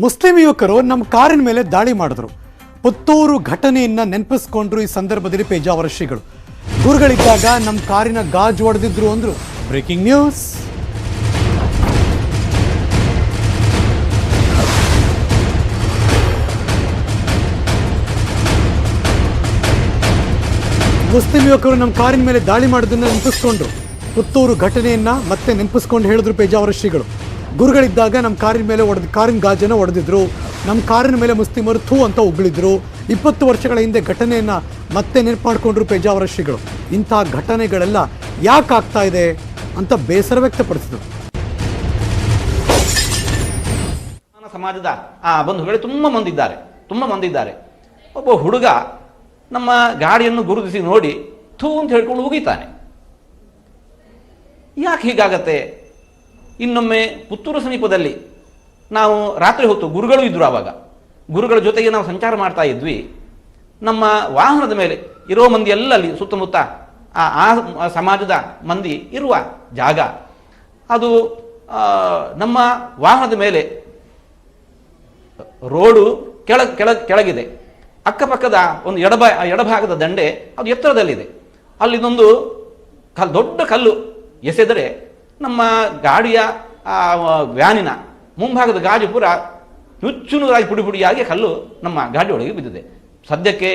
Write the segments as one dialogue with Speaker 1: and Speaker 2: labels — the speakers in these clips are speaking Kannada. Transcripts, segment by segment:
Speaker 1: ಮುಸ್ಲಿಂ ಯುವಕರು ನಮ್ಮ ಕಾರಿನ ಮೇಲೆ ದಾಳಿ ಮಾಡಿದ್ರು. ಪುತ್ತೂರು ಘಟನೆಯನ್ನ ನೆನಪಿಸ್ಕೊಂಡ್ರು ಈ ಸಂದರ್ಭದಲ್ಲಿ ಪೇಜಾವರ ಶ್ರೀಗಳು. ಗುರುಗಳಿದ್ದಾಗ ನಮ್ಮ ಕಾರಿನ ಗಾಜು ಹೊಡೆದಿದ್ರು ಅಂದ್ರು. Breaking news. ಮುಸ್ಲಿಂ ಯುವಕರು ನಮ್ಮ ಕಾರಿನ ಮೇಲೆ ದಾಳಿ ಮಾಡೋದನ್ನ ನೆನಪಿಸ್ಕೊಂಡ್ರು. ಪುತ್ತೂರು ಘಟನೆಯನ್ನ ಮತ್ತೆ ನೆನಪಿಸ್ಕೊಂಡು ಹೇಳಿದ್ರು ಪೇಜಾವರ ಶ್ರೀಗಳು. ಗುರುಗಳಿದ್ದಾಗ ನಮ್ಮ ಕಾರಿನ ಮೇಲೆ ಕಾರಿನ ಗಾಜನ್ನು ಹೊಡೆದಿದ್ರು. ನಮ್ಮ ಕಾರಿನ ಮೇಲೆ ಮುಸ್ಲಿಮರು ಥೂ ಅಂತ ಉಗುಳಿದ್ರು. 20 ವರ್ಷಗಳ ಹಿಂದೆ ಘಟನೆಯನ್ನು ಮತ್ತೆ ನೆನಪು ಮಾಡಿಕೊಂಡ್ರು ಪೇಜಾವರ ಶ್ರೀಗಳು. ಇಂಥ ಘಟನೆಗಳೆಲ್ಲ ಯಾಕೆ ಆಗ್ತಾ ಇದೆ ಅಂತ ಬೇಸರ ವ್ಯಕ್ತಪಡಿಸಿದರು.
Speaker 2: ಸಮಾಜದ ಬಂಧುಗಳು ತುಂಬ ಮಂದಿ ಇದ್ದಾರೆ. ಒಬ್ಬ ಹುಡುಗ ನಮ್ಮ ಗಾಡಿಯನ್ನು ಗುರುತಿಸಿ ನೋಡಿ ಥೂ ಅಂತ ಹೇಳ್ಕೊಂಡು ಉಗಿತಾನೆ. ಯಾಕೆ ಹೀಗಾಗತ್ತೆ? ಇನ್ನೊಮ್ಮೆ ಪುತ್ತೂರು ಸಮೀಪದಲ್ಲಿ ನಾವು ರಾತ್ರಿ ಹೊತ್ತು ಗುರುಗಳು ಇದ್ದರು. ಆವಾಗ ಗುರುಗಳ ಜೊತೆಗೆ ನಾವು ಸಂಚಾರ ಮಾಡ್ತಾ ಇದ್ವಿ. ನಮ್ಮ ವಾಹನದ ಮೇಲೆ ಇರೋ ಮಂದಿ ಎಲ್ಲ ಅಲ್ಲಿ ಸುತ್ತಮುತ್ತ ಆ ಸಮಾಜದ ಮಂದಿ ಇರುವ ಜಾಗ ಅದು ನಮ್ಮ ವಾಹನದ ಮೇಲೆ ರೋಡು ಕೆಳಗಿದೆ. ಅಕ್ಕಪಕ್ಕದ ಒಂದು ಎಡಭಾಗದ ದಂಡೆ ಅದು ಎತ್ತರದಲ್ಲಿದೆ. ಅಲ್ಲಿದೊಂದು ದೊಡ್ಡ ಕಲ್ಲು ಎಸೆದರೆ ನಮ್ಮ ಗಾಡಿಯ ವ್ಯಾನಿನ ಮುಂಭಾಗದ ಗಾಜು ಪೂರ ನುಚ್ಚುನೂರಾಗಿ ಪುಡಿಯಾಗಿ ಕಲ್ಲು ನಮ್ಮ ಗಾಡಿ ಒಳಗೆ ಬಿದ್ದಿದೆ. ಸದ್ಯಕ್ಕೆ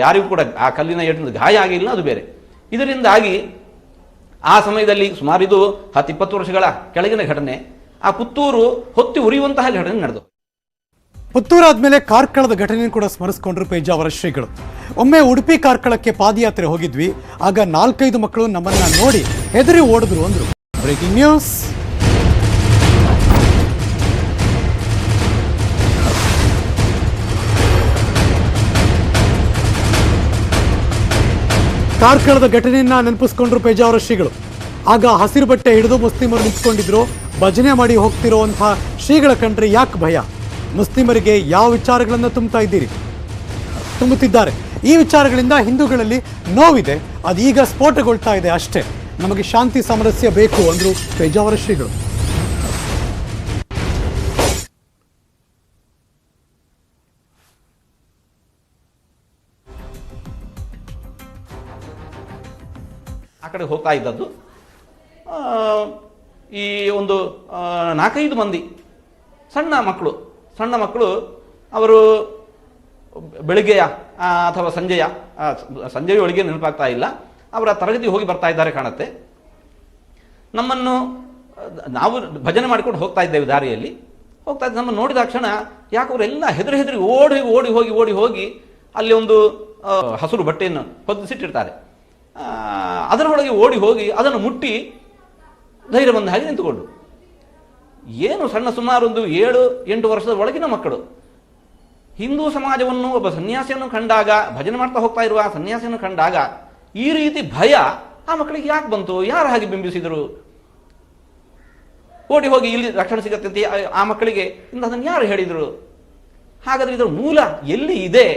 Speaker 2: ಯಾರಿಗೂ ಕೂಡ ಆ ಕಲ್ಲಿನ ಏಟಿನ ಗಾಯ ಆಗಿಲ್ಲ, ಅದು ಬೇರೆ. ಇದರಿಂದಾಗಿ ಆ ಸಮಯದಲ್ಲಿ ಸುಮಾರು ಇದು 10-20 ವರ್ಷಗಳ ಕೆಳಗಿನ ಘಟನೆ. ಆ ಪುತ್ತೂರು ಹೊತ್ತಿ ಉರಿಯುವಂತಹ ಘಟನೆ ನಡೆದು.
Speaker 1: ಪುತ್ತೂರು ಆದ್ಮೇಲೆ ಕಾರ್ಕಳದ ಘಟನೆ ಕೂಡ ಸ್ಮರಿಸಿಕೊಂಡ್ರು ಪೇಜಾವರ ಶ್ರೀಗಳು. ಒಮ್ಮೆ ಉಡುಪಿ ಕಾರ್ಕಳಕ್ಕೆ ಪಾದಯಾತ್ರೆ ಹೋಗಿದ್ವಿ. ಆಗ 4-5 ಮಕ್ಕಳು ನಮ್ಮನ್ನ ನೋಡಿ ಹೆದರಿ ಓಡಿದ್ರು ಅಂದ್ರು. Breaking news. ಕಾರ್ಕಳದ ಘಟನೆಯನ್ನ ನೆನಪಿಸ್ಕೊಂಡ್ರು ಪೇಜಾವರ ಶ್ರೀಗಳು. ಆಗ ಹಸಿರು ಬಟ್ಟೆ ಹಿಡಿದು ಮುಸ್ಲಿಮರು ನಿಂತ್ಕೊಂಡಿದ್ರು. ಭಜನೆ ಮಾಡಿ ಹೋಗ್ತಿರುವಂತಹ ಶ್ರೀಗಳ ಕಂಡ್ರೆ ಯಾಕೆ ಭಯ? ಮುಸ್ಲಿಮರಿಗೆ ಯಾವ ವಿಚಾರಗಳನ್ನು ತುಂಬುತ್ತಿದ್ದಾರೆ. ಈ ವಿಚಾರಗಳಿಂದ ಹಿಂದೂಗಳಲ್ಲಿ ನೋವಿದೆ. ಅದೀಗ ಸ್ಫೋಟಗೊಳ್ತಾ ಇದೆ ಅಷ್ಟೇ. ನಮಗೆ ಶಾಂತಿ ಸಾಮರಸ್ಯ ಬೇಕು ಅಂದ್ರು ಪೇಜಾವರ ಶ್ರೀಗಳು.
Speaker 2: ಆ ಕಡೆ ಹೋಗ್ತಾ ಇದ್ದದ್ದು ಈ ಒಂದು 4-5 ಮಂದಿ ಸಣ್ಣ ಮಕ್ಕಳು ಅವರು ಬೆಳಿಗ್ಗೆಯ ಅಥವಾ ಸಂಜೆಯ ಒಳಗೆ ನೆನಪಾಗ್ತಾ ಇಲ್ಲ, ಅವರ ತರಗತಿ ಹೋಗಿ ಬರ್ತಾ ಇದ್ದಾರೆ ಕಾಣುತ್ತೆ. ನಾವು ಭಜನೆ ಮಾಡಿಕೊಂಡು ಹೋಗ್ತಾ ಇದ್ದೇವೆ. ದಾರಿಯಲ್ಲಿ ಹೋಗ್ತಾ ಇದ್ದ ನಮ್ಮನ್ನು ನೋಡಿದ ಕ್ಷಣ ಯಾಕೆ ಅವರೆಲ್ಲ ಹೆದರಿ ಓಡಿ ಹೋಗಿ ಅಲ್ಲಿ ಒಂದು ಹಸಿರು ಬಟ್ಟೆಯನ್ನು ಹೊದಿಸಿಟ್ಟಿರ್ತಾರೆ. ಅದರೊಳಗೆ ಓಡಿ ಹೋಗಿ ಅದನ್ನು ಮುಟ್ಟಿ ಧೈರ್ಯ ಬಂದ ಹಾಗೆ ನಿಂತುಕೊಂಡು, ಏನು ಸುಮಾರು ಒಂದು 7-8 ವರ್ಷದ ಒಳಗಿನ ಮಕ್ಕಳು ಹಿಂದೂ ಸಮಾಜವನ್ನು, ಒಬ್ಬ ಸನ್ಯಾಸಿಯನ್ನು ಕಂಡಾಗ, ಭಜನೆ ಮಾಡ್ತಾ ಹೋಗ್ತಾ ಇರುವ ಸನ್ಯಾಸಿಯನ್ನು ಕಂಡಾಗ ಈ ರೀತಿ ಭಯ ಆ ಮಕ್ಕಳಿಗೆ ಯಾಕೆ ಬಂತು? ಯಾರು ಹಾಗೆ ಬಿಂಬಿಸಿದರು? ಓಡಿ ಹೋಗಿ ಇಲ್ಲಿ ರಕ್ಷಣೆ ಸಿಗತ್ತೆ ಆ ಮಕ್ಕಳಿಗೆ ಅದನ್ನು ಯಾರು ಹೇಳಿದರು? ಹಾಗಾದ್ರೆ ಇದರ ಮೂಲ ಎಲ್ಲಿ ಇದೆ?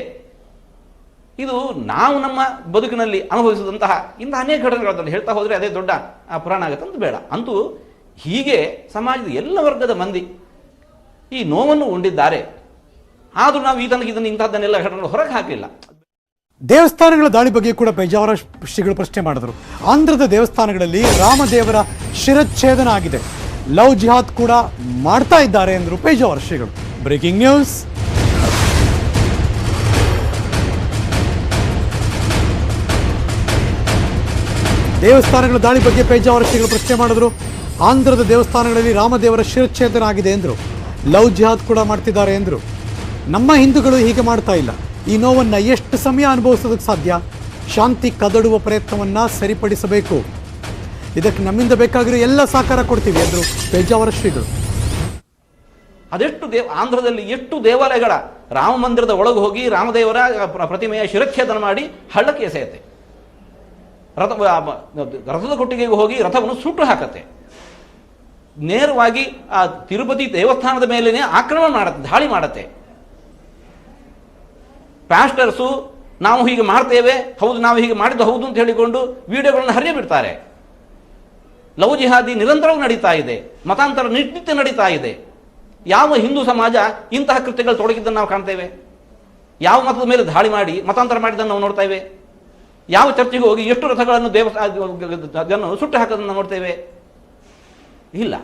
Speaker 2: ಇದು ನಾವು ನಮ್ಮ ಬದುಕಿನಲ್ಲಿ ಅನುಭವಿಸಿದಂತಹ ಇಂತಹ ಅನೇಕ ಘಟನೆಗಳನ್ನು ಹೇಳ್ತಾ ಹೋದರೆ ಅದೇ ದೊಡ್ಡ ಪುರಾಣ ಆಗುತ್ತೆ ಅಂತ ಬೇಡ. ಅಂತೂ ಹೀಗೆ ಸಮಾಜದ ಎಲ್ಲ ವರ್ಗದ ಮಂದಿ ಈ ನೋವನ್ನು ಉಂಡಿದ್ದಾರೆ. ಆದರೂ ನಾವು ಇದನ್ನು ಇಂಥದ್ದನ್ನೆಲ್ಲ ಘಟನೆಗಳು ಹೊರಗೆ ಹಾಕಲಿಲ್ಲ.
Speaker 1: ದೇವಸ್ಥಾನಗಳ ದಾಳಿ ಬಗ್ಗೆ ಕೂಡ ಪೇಜಾವರ ಶ್ರೀಗಳು ಪ್ರಶ್ನೆ ಮಾಡಿದ್ರು. ಆಂಧ್ರದ ದೇವಸ್ಥಾನಗಳಲ್ಲಿ ರಾಮದೇವರ ಶಿರಚ್ಛೇದನ ಆಗಿದೆ. ಲವ್ ಜಿಹಾದ್ ಕೂಡ ಮಾಡ್ತಾ ಇದ್ದಾರೆ ಎಂದರು ಪೇಜಾವರ ಶ್ರೀಗಳು. Breaking news. ದೇವಸ್ಥಾನಗಳ ದಾಳಿ ಬಗ್ಗೆ ಪೇಜಾವರ ಶ್ರೀಗಳು ಪ್ರಶ್ನೆ ಮಾಡಿದ್ರು. ಆಂಧ್ರದ ದೇವಸ್ಥಾನಗಳಲ್ಲಿ ರಾಮದೇವರ ಶಿರಚ್ಛೇದನ ಆಗಿದೆ ಎಂದರು. ಲವ್ ಜಿಹಾದ್ ಕೂಡ ಮಾಡ್ತಿದ್ದಾರೆ ಎಂದರು. ನಮ್ಮ ಹಿಂದೂಗಳು ಹೀಗೆ ಮಾಡ್ತಾ ಇಲ್ಲ. ಈ ನೋವನ್ನು ಎಷ್ಟು ಸಮಯ ಅನುಭವಿಸೋದಕ್ಕೆ ಸಾಧ್ಯ? ಶಾಂತಿ ಕದಡುವ ಪ್ರಯತ್ನವನ್ನ ಸರಿಪಡಿಸಬೇಕು. ಇದಕ್ಕೆ ನಮ್ಮಿಂದ ಬೇಕಾಗಿರೋ ಎಲ್ಲ ಸಹಕಾರ ಕೊಡ್ತೀವಿ ಎಂದರು ಪೇಜಾವರ ಶ್ರೀಗಳು.
Speaker 2: ಅದೆಷ್ಟು ಆಂಧ್ರದಲ್ಲಿ ಎಷ್ಟು ದೇವಾಲಯಗಳ ರಾಮ ಮಂದಿರದ ಒಳಗೆ ಹೋಗಿ ರಾಮದೇವರ ಪ್ರತಿಮೆಯ ಶಿರಚ್ಛೇದನ ಮಾಡಿ ಹಳ್ಳಕ್ಕೆ ಎಸೆಯುತ್ತೆ. ರಥದ ಕೊಟ್ಟಿಗೆಗೆ ಹೋಗಿ ರಥವನ್ನು ಸುಟ್ಟು ಹಾಕತ್ತೆ. ನೇರವಾಗಿ ಆ ತಿರುಪತಿ ದೇವಸ್ಥಾನದ ಮೇಲೇನೆ ಆಕ್ರಮಣ ಮಾಡತ್ತೆ, ದಾಳಿ ಮಾಡತ್ತೆ. ಪ್ಯಾಸ್ಟರ್ಸು ನಾವು ಹೀಗೆ ಮಾಡ್ತೇವೆ, ಹೌದು ನಾವು ಹೀಗೆ ಮಾಡಿದ್ದು ಹೌದು ಅಂತ ಹೇಳಿಕೊಂಡು ವಿಡಿಯೋಗಳನ್ನು ಹರಿಯ ಬಿಡ್ತಾರೆ. ಲವ್ ಜಿಹಾದಿ ನಿರಂತರವಾಗಿ ನಡೀತಾ ಇದೆ, ಮತಾಂತರ ನಿತ್ಯ ನಡೀತಾ ಇದೆ. ಯಾವ ಹಿಂದೂ ಸಮಾಜ ಇಂತಹ ಕೃತ್ಯಗಳು ತೊಡಗಿದ್ದನ್ನು ನಾವು ಕಾಣ್ತೇವೆ? ಯಾವ ಮತದ ಮೇಲೆ ದಾಳಿ ಮಾಡಿ ಮತಾಂತರ ಮಾಡಿದ್ದನ್ನು ನಾವು ನೋಡ್ತೇವೆ? ಯಾವ ಚರ್ಚಿಗೆ ಹೋಗಿ ಎಷ್ಟು ರಥಗಳನ್ನು ಜನರು ಸುಟ್ಟು ಹಾಕೋದನ್ನು ನೋಡ್ತೇವೆ? ಇಲ್ಲ.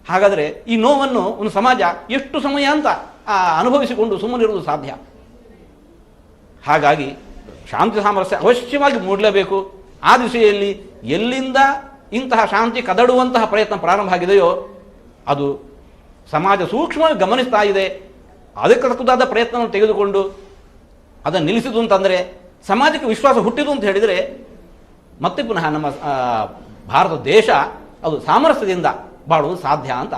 Speaker 2: ಹಾಗಾದರೆ ಈ ನೋವನ್ನು ಒಂದು ಸಮಾಜ ಎಷ್ಟು ಸಮಯ ಅಂತ ಅನುಭವಿಸಿಕೊಂಡು ಸುಮ್ಮನಿರುವುದು ಸಾಧ್ಯ? ಹಾಗಾಗಿ ಶಾಂತಿ ಸಾಮರಸ್ಯ ಅವಶ್ಯವಾಗಿ ಮೂಡಲೇಬೇಕು. ಆ ದಿಸೆಯಲ್ಲಿ ಎಲ್ಲಿಂದ ಇಂತಹ ಶಾಂತಿ ಕದಡುವಂತಹ ಪ್ರಯತ್ನ ಪ್ರಾರಂಭ ಆಗಿದೆಯೋ ಅದು ಸಮಾಜ ಸೂಕ್ಷ್ಮವಾಗಿ ಗಮನಿಸ್ತಾ ಇದೆ. ಅದಕ್ಕೆ ತಕ್ಕದಾದ ಪ್ರಯತ್ನವನ್ನು ತೆಗೆದುಕೊಂಡು ಅದನ್ನು ನಿಲ್ಲಿಸಿತು ಅಂತಂದರೆ, ಸಮಾಜಕ್ಕೆ ವಿಶ್ವಾಸ ಹುಟ್ಟಿತು ಅಂತ ಹೇಳಿದರೆ, ಮತ್ತೆ ಪುನಃ ನಮ್ಮ ಭಾರತ ದೇಶ ಅದು ಸಾಮರಸ್ಯದಿಂದ ಬಾಳುವುದು ಸಾಧ್ಯ ಅಂತ